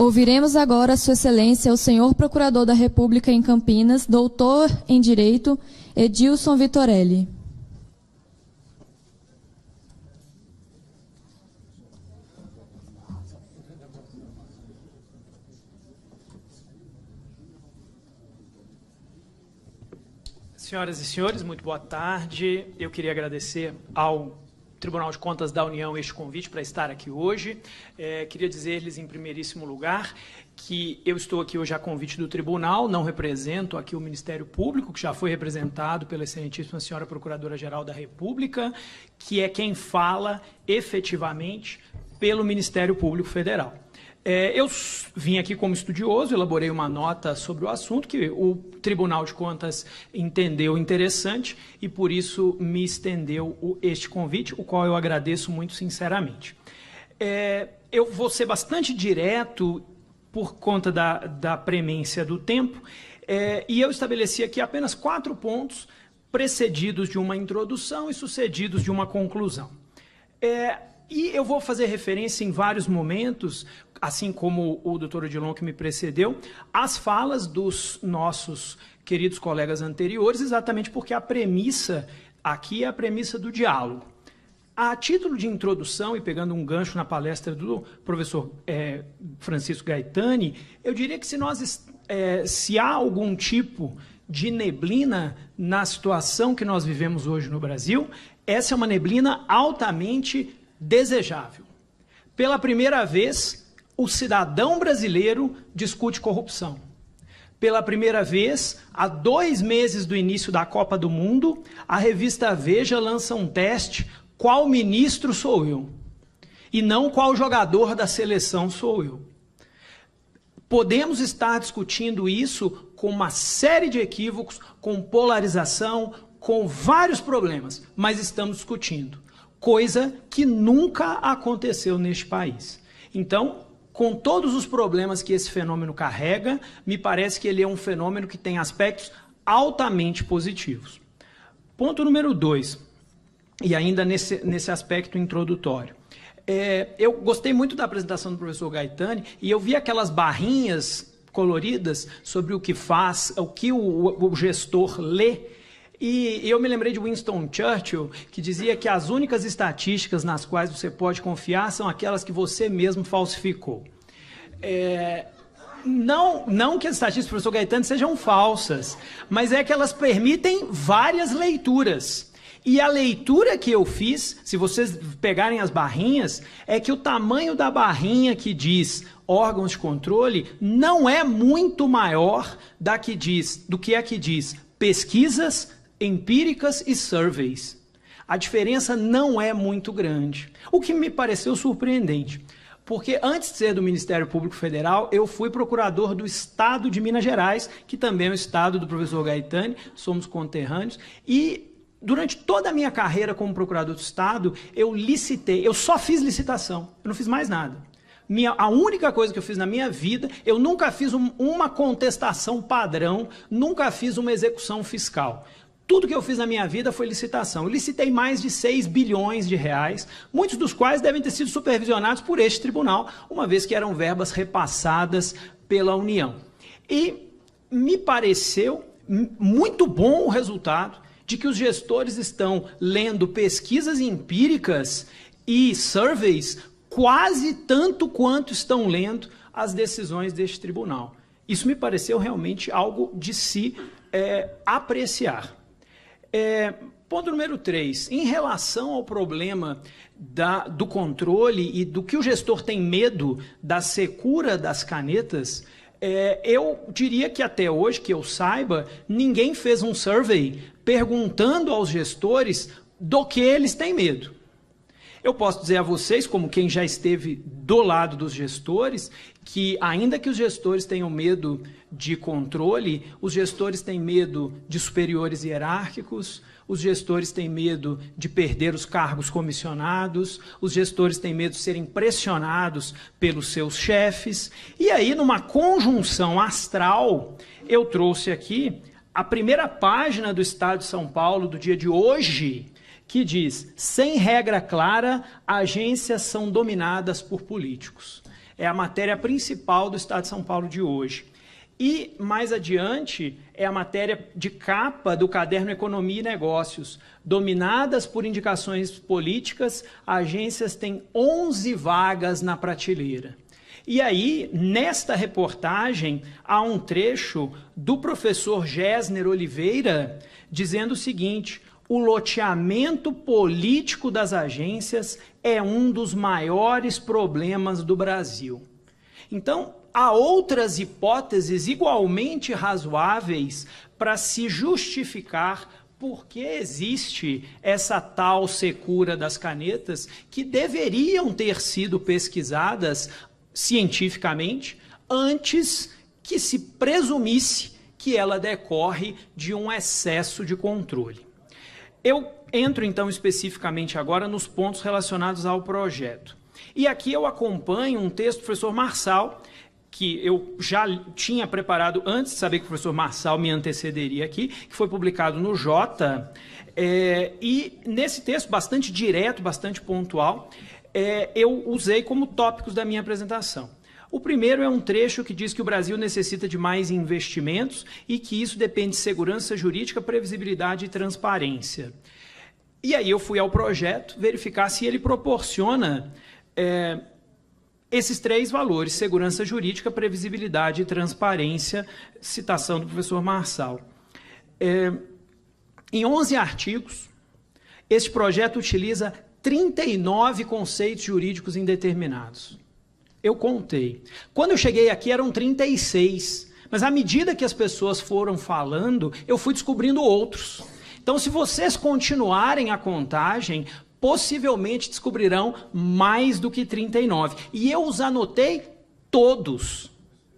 Ouviremos agora Sua Excelência, o senhor Procurador da República em Campinas, doutor em Direito, Edilson Vitorelli. Senhoras e senhores, muito boa tarde. Eu queria agradecer ao Tribunal de Contas da União este convite para estar aqui hoje. Queria dizer-lhes, em primeiríssimo lugar, que eu estou aqui hoje a convite do Tribunal, não represento aqui o Ministério Público, que já foi representado pela excelentíssima senhora Procuradora-Geral da República, que é quem fala efetivamente pelo Ministério Público Federal. Eu vim aqui como estudioso, elaborei uma nota sobre o assunto que o Tribunal de Contas entendeu interessante e, por isso, me estendeu este convite, o qual eu agradeço muito sinceramente. Eu vou ser bastante direto por conta da premência do tempo e eu estabeleci aqui apenas 4 pontos precedidos de uma introdução e sucedidos de uma conclusão. E eu vou fazer referência em vários momentos, assim como o doutor Odilon que me precedeu, às falas dos nossos queridos colegas anteriores, exatamente porque a premissa aqui é a premissa do diálogo. A título de introdução, e pegando um gancho na palestra do professor Francisco Gaetani, eu diria que se há algum tipo de neblina na situação que nós vivemos hoje no Brasil, essa é uma neblina altamente desejável. Pela primeira vez, o cidadão brasileiro discute corrupção. Pela primeira vez, há 2 meses do início da Copa do Mundo, a revista Veja lança um teste: qual ministro sou eu? E não qual jogador da seleção sou eu. Podemos estar discutindo isso com uma série de equívocos, com polarização, com vários problemas, mas estamos discutindo. Coisa que nunca aconteceu neste país. Então, com todos os problemas que esse fenômeno carrega, me parece que ele é um fenômeno que tem aspectos altamente positivos. Ponto número 2, e ainda nesse aspecto introdutório. Eu gostei muito da apresentação do professor Gaetani e eu vi aquelas barrinhas coloridas sobre o que faz, o que o gestor lê. E eu me lembrei de Winston Churchill, que dizia que as únicas estatísticas nas quais você pode confiar são aquelas que você mesmo falsificou. Não que as estatísticas do professor Gaetani sejam falsas, mas é que elas permitem várias leituras. E a leitura que eu fiz, se vocês pegarem as barrinhas, é que o tamanho da barrinha que diz órgãos de controle não é muito maior do que a que diz pesquisas empíricas e surveys. A diferença não é muito grande, o que me pareceu surpreendente, porque antes de ser do Ministério Público Federal, eu fui procurador do Estado de Minas Gerais, que também é o estado do professor Gaetani, somos conterrâneos, e durante toda a minha carreira como procurador do Estado, eu só fiz licitação, eu não fiz mais nada. A única coisa que eu fiz na minha vida, eu nunca fiz uma contestação padrão, nunca fiz uma execução fiscal. Tudo que eu fiz na minha vida foi licitação. Eu licitei mais de 6 bilhões de reais, muitos dos quais devem ter sido supervisionados por este tribunal, uma vez que eram verbas repassadas pela União. E me pareceu muito bom o resultado de que os gestores estão lendo pesquisas empíricas e surveys quase tanto quanto estão lendo as decisões deste tribunal. Isso me pareceu realmente algo de se apreciar. Ponto número 3, em relação ao problema do controle e do que o gestor tem medo da secura das canetas, eu diria que até hoje, que eu saiba, ninguém fez um survey perguntando aos gestores do que eles têm medo. Eu posso dizer a vocês, como quem já esteve do lado dos gestores, que ainda que os gestores tenham medo de controle, os gestores têm medo de superiores hierárquicos, os gestores têm medo de perder os cargos comissionados, os gestores têm medo de serem pressionados pelos seus chefes. E aí, numa conjunção astral, eu trouxe aqui a primeira página do Estado de São Paulo do dia de hoje, que diz: sem regra clara, agências são dominadas por políticos. é a matéria principal do Estado de São Paulo de hoje. E, mais adiante, é a matéria de capa do caderno Economia e Negócios. Dominadas por indicações políticas, agências têm 11 vagas na prateleira. E aí, nesta reportagem, há um trecho do professor Gessner Oliveira dizendo o seguinte: o loteamento político das agências é um dos maiores problemas do Brasil. Então, há outras hipóteses igualmente razoáveis para se justificar por que existe essa tal secura das canetas que deveriam ter sido pesquisadas cientificamente antes que se presumisse que ela decorre de um excesso de controle. Eu entro, então, especificamente agora nos pontos relacionados ao projeto. E aqui eu acompanho um texto do professor Marçal, que eu já tinha preparado antes de saber que o professor Marçal me antecederia aqui, que foi publicado no Jota, e nesse texto, bastante direto, bastante pontual, eu usei como tópicos da minha apresentação. O primeiro é um trecho que diz que o Brasil necessita de mais investimentos e que isso depende de segurança jurídica, previsibilidade e transparência. E aí eu fui ao projeto verificar se ele proporciona esses três valores: segurança jurídica, previsibilidade e transparência, citação do professor Marçal. Em 11 artigos, este projeto utiliza 39 conceitos jurídicos indeterminados. Eu contei. Quando eu cheguei aqui eram 36, mas à medida que as pessoas foram falando, eu fui descobrindo outros. Então, se vocês continuarem a contagem, possivelmente descobrirão mais do que 39. E eu os anotei todos.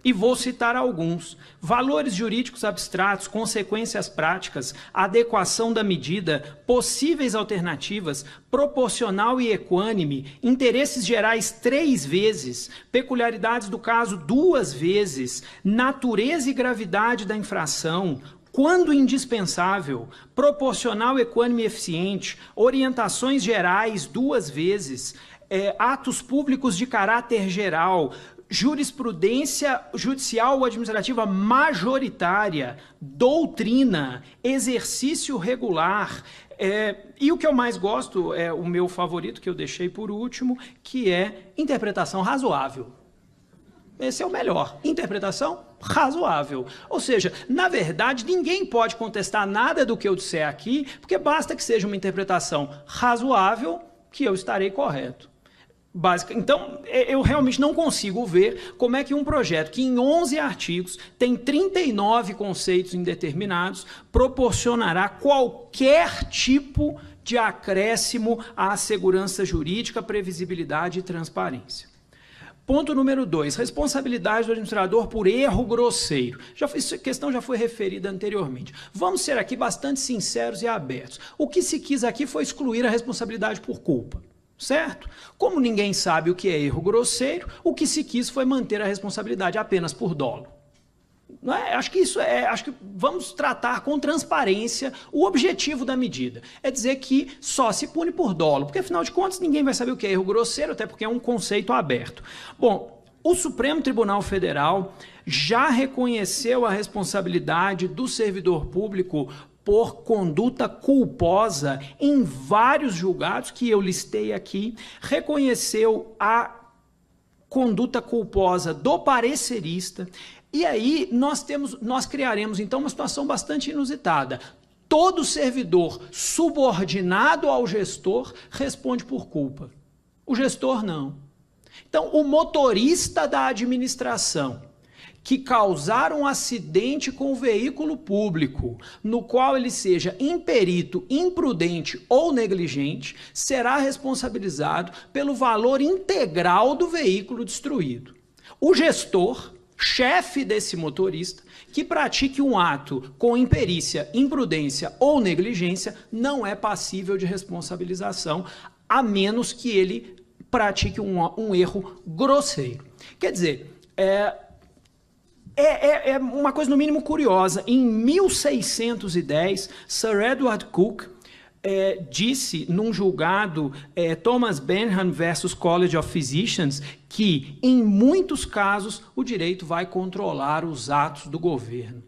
E vou citar alguns: valores jurídicos abstratos, consequências práticas, adequação da medida, possíveis alternativas, proporcional e equânime, interesses gerais 3 vezes, peculiaridades do caso 2 vezes, natureza e gravidade da infração, quando indispensável, proporcional, equânime e eficiente, orientações gerais 2 vezes, atos públicos de caráter geral, jurisprudência judicial ou administrativa majoritária, doutrina, exercício regular, e o que eu mais gosto, é o meu favorito, que eu deixei por último, que é interpretação razoável. Esse é o melhor. Interpretação razoável. Ou seja, na verdade, ninguém pode contestar nada do que eu disser aqui, porque basta que seja uma interpretação razoável que eu estarei correto. Então, eu realmente não consigo ver como é que um projeto que em 11 artigos tem 39 conceitos indeterminados proporcionará qualquer tipo de acréscimo à segurança jurídica, previsibilidade e transparência. Ponto número 2, responsabilidade do administrador por erro grosseiro. Essa questão já foi referida anteriormente. Vamos ser aqui bastante sinceros e abertos. O que se quis aqui foi excluir a responsabilidade por culpa. Certo? Como ninguém sabe o que é erro grosseiro, o que se quis foi manter a responsabilidade apenas por dolo. Não é? Acho que vamos tratar com transparência o objetivo da medida. É dizer que só se pune por dolo, porque afinal de contas ninguém vai saber o que é erro grosseiro, até porque é um conceito aberto. Bom, o Supremo Tribunal Federal já reconheceu a responsabilidade do servidor público por conduta culposa em vários julgados que eu listei aqui, reconheceu a conduta culposa do parecerista, e aí nós criaremos então uma situação bastante inusitada. Todo servidor subordinado ao gestor responde por culpa. O gestor não. Então, o motorista da administração que causar um acidente com o veículo público, no qual ele seja imperito, imprudente ou negligente, será responsabilizado pelo valor integral do veículo destruído. O gestor, chefe desse motorista, que pratique um ato com imperícia, imprudência ou negligência, não é passível de responsabilização, a menos que ele pratique um erro grosseiro. Quer dizer, é uma coisa no mínimo curiosa. Em 1610, Sir Edward Coke disse num julgado, Thomas Benham versus College of Physicians, que em muitos casos o direito vai controlar os atos do governo.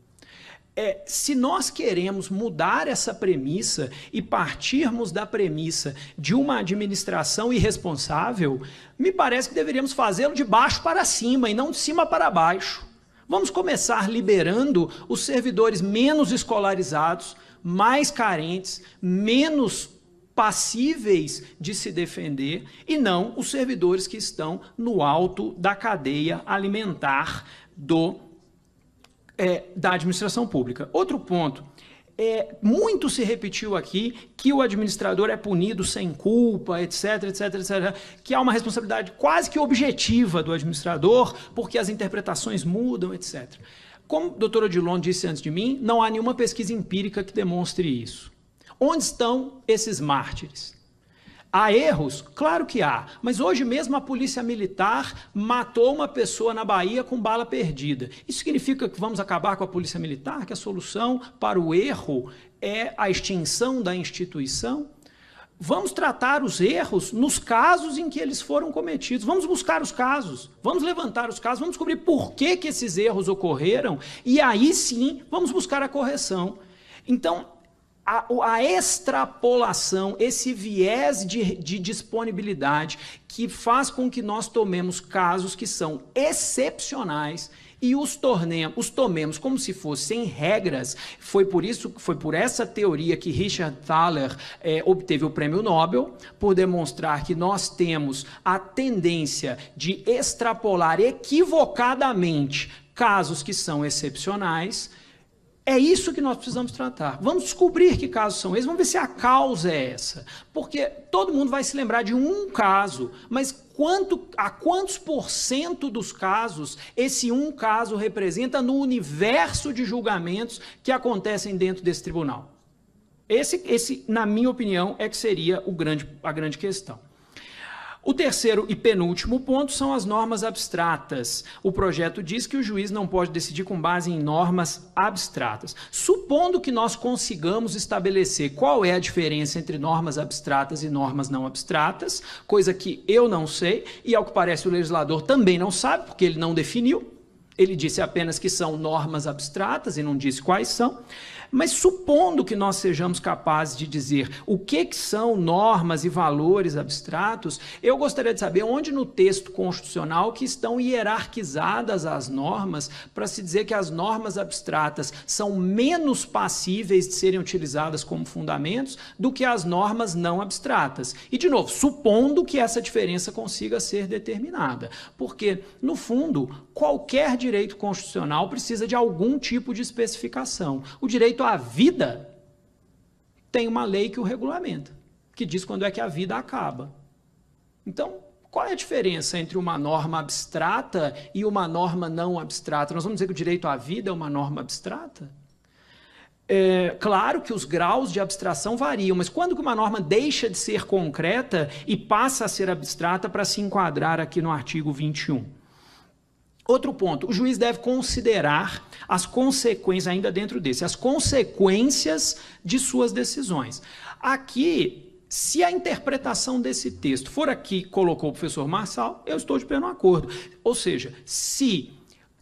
Se nós queremos mudar essa premissa e partirmos da premissa de uma administração irresponsável, me parece que deveríamos fazê-lo de baixo para cima e não de cima para baixo. Vamos começar liberando os servidores menos escolarizados, mais carentes, menos passíveis de se defender, e não os servidores que estão no alto da cadeia alimentar da administração pública. Outro ponto, muito se repetiu aqui que o administrador é punido sem culpa, etc, etc, etc, que há uma responsabilidade quase que objetiva do administrador, porque as interpretações mudam, etc. Como o doutor Odilon disse antes de mim, não há nenhuma pesquisa empírica que demonstre isso. Onde estão esses mártires? Há erros? Claro que há, mas hoje mesmo a polícia militar matou uma pessoa na Bahia com bala perdida. Isso significa que vamos acabar com a polícia militar? Que a solução para o erro é a extinção da instituição? Vamos tratar os erros nos casos em que eles foram cometidos. Vamos buscar os casos, vamos levantar os casos, vamos descobrir por que esses erros ocorreram e aí sim vamos buscar a correção. Então, a extrapolação, esse viés de disponibilidade que faz com que nós tomemos casos que são excepcionais e os tomemos como se fossem regras. Foi por essa teoria que Richard Thaler obteve o prêmio Nobel, por demonstrar que nós temos a tendência de extrapolar equivocadamente casos que são excepcionais. É isso que nós precisamos tratar. Vamos descobrir que casos são esses, vamos ver se a causa é essa. Porque todo mundo vai se lembrar de um caso, mas a quantos % dos casos esse um caso representa no universo de julgamentos que acontecem dentro desse tribunal? Esse, na minha opinião, é que seria a grande questão. O terceiro e penúltimo ponto são as normas abstratas. O projeto diz que o juiz não pode decidir com base em normas abstratas. Supondo que nós consigamos estabelecer qual é a diferença entre normas abstratas e normas não abstratas, coisa que eu não sei, e ao que parece o legislador também não sabe, porque ele não definiu. Ele disse apenas que são normas abstratas e não disse quais são. Mas supondo que nós sejamos capazes de dizer o que são normas e valores abstratos, eu gostaria de saber onde no texto constitucional que estão hierarquizadas as normas para se dizer que as normas abstratas são menos passíveis de serem utilizadas como fundamentos do que as normas não abstratas. E, de novo, supondo que essa diferença consiga ser determinada. Porque, no fundo, qualquer direito constitucional precisa de algum tipo de especificação. O direito à vida tem uma lei que o regulamenta, que diz quando é que a vida acaba. Então, qual é a diferença entre uma norma abstrata e uma norma não abstrata? Nós vamos dizer que o direito à vida é uma norma abstrata? Claro que os graus de abstração variam, mas quando que uma norma deixa de ser concreta e passa a ser abstrata para se enquadrar aqui no artigo 21? Outro ponto, o juiz deve considerar as consequências, ainda dentro desse, as consequências de suas decisões. Aqui, se a interpretação desse texto for aqui que colocou o professor Marçal, eu estou de pleno acordo. Ou seja, se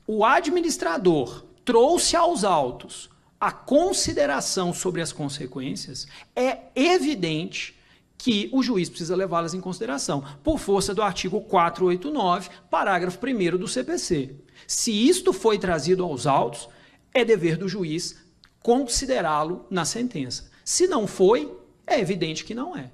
o administrador trouxe aos autos a consideração sobre as consequências, é evidente que o juiz precisa levá-las em consideração, por força do artigo 489, parágrafo 1º do CPC. Se isto foi trazido aos autos, é dever do juiz considerá-lo na sentença. Se não foi, é evidente que não é.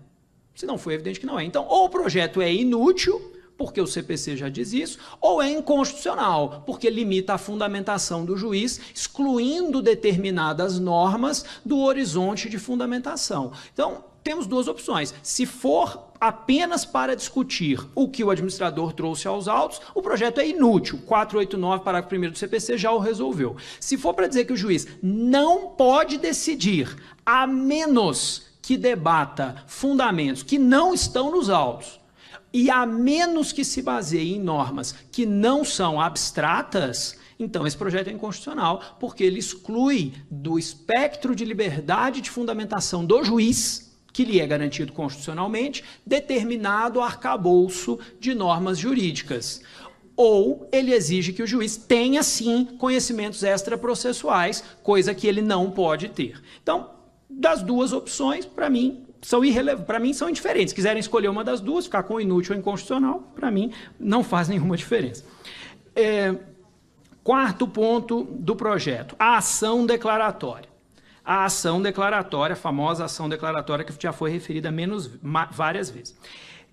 Se não foi, é evidente que não é. Então, ou o projeto é inútil, porque o CPC já diz isso, ou é inconstitucional, porque limita a fundamentação do juiz, excluindo determinadas normas do horizonte de fundamentação. Então, temos duas opções. Se for apenas para discutir o que o administrador trouxe aos autos, o projeto é inútil. 489, parágrafo 1º do CPC, já o resolveu. Se for para dizer que o juiz não pode decidir, a menos que debata fundamentos que não estão nos autos, e a menos que se baseie em normas que não são abstratas, então esse projeto é inconstitucional, porque ele exclui do espectro de liberdade de fundamentação do juiz que lhe é garantido constitucionalmente, determinado arcabouço de normas jurídicas. Ou ele exige que o juiz tenha, sim, conhecimentos extraprocessuais, coisa que ele não pode ter. Então, das duas opções, para mim, são indiferentes. Se quiserem escolher uma das duas, ficar com inútil ou inconstitucional, para mim, não faz nenhuma diferença. Quarto ponto do projeto, a ação declaratória. A ação declaratória, a famosa ação declaratória que já foi referida várias vezes.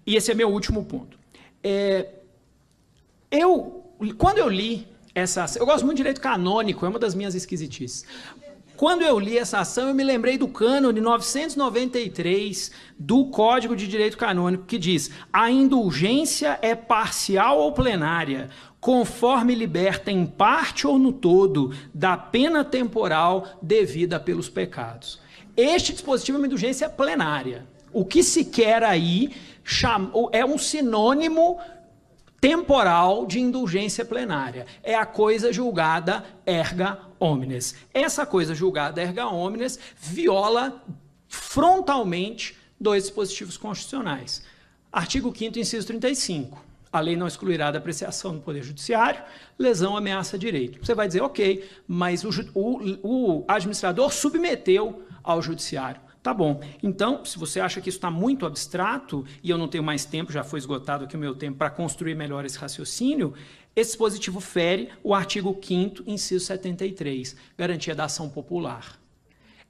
E esse é meu último ponto. Quando eu li essa ação, eu gosto muito de direito canônico, é uma das minhas esquisitices. Quando eu li essa ação, eu me lembrei do cânone 993 do Código de Direito Canônico, que diz: a indulgência é parcial ou plenária, conforme liberta em parte ou no todo da pena temporal devida pelos pecados. Este dispositivo é uma indulgência plenária. O que se quer aí é um sinônimo temporal de indulgência plenária. É a coisa julgada erga omnes. Essa coisa julgada erga omnes viola frontalmente dois dispositivos constitucionais. Artigo 5º, inciso 35. A lei não excluirá da apreciação do Poder Judiciário lesão, ameaça, direito. Você vai dizer, ok, mas o administrador submeteu ao Judiciário. Tá bom. Então, se você acha que isso está muito abstrato, e eu não tenho mais tempo, já foi esgotado aqui o meu tempo para construir melhor esse raciocínio, esse dispositivo fere o artigo 5º, inciso 73, garantia da ação popular.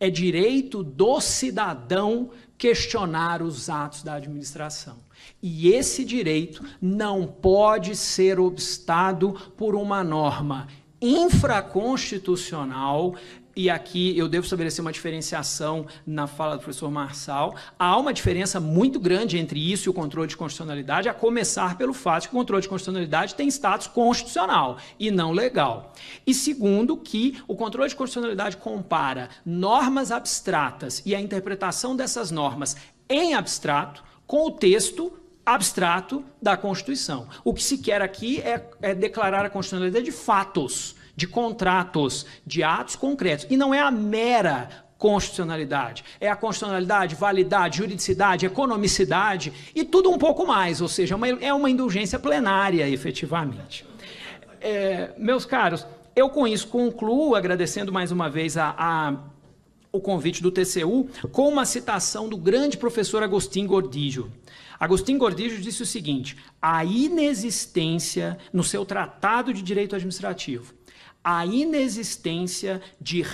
É direito do cidadão questionar os atos da administração. E esse direito não pode ser obstado por uma norma infraconstitucional. E aqui eu devo estabelecer uma diferenciação na fala do professor Marçal. Há uma diferença muito grande entre isso e o controle de constitucionalidade, a começar pelo fato de que o controle de constitucionalidade tem status constitucional e não legal. E segundo, que o controle de constitucionalidade compara normas abstratas e a interpretação dessas normas em abstrato com o texto abstrato da Constituição. O que se quer aqui é declarar a constitucionalidade de fatos, de contratos, de atos concretos. E não é a mera constitucionalidade. É a constitucionalidade, validade, juridicidade, economicidade e tudo um pouco mais. Ou seja, é uma indulgência plenária, efetivamente. Meus caros, eu com isso concluo, agradecendo mais uma vez o convite do TCU, com uma citação do grande professor Agostinho Gordillo. Agostinho Gordillo disse o seguinte: a inexistência, no seu Tratado de Direito Administrativo, a inexistência de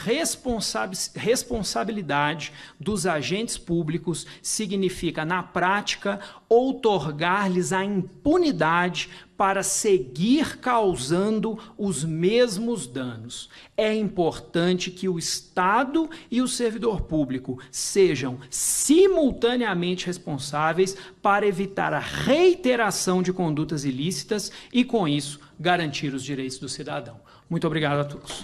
responsabilidade dos agentes públicos significa, na prática, outorgar-lhes a impunidade para seguir causando os mesmos danos. É importante que o Estado e o servidor público sejam simultaneamente responsáveis para evitar a reiteração de condutas ilícitas e, com isso, garantir os direitos do cidadão. Muito obrigado a todos.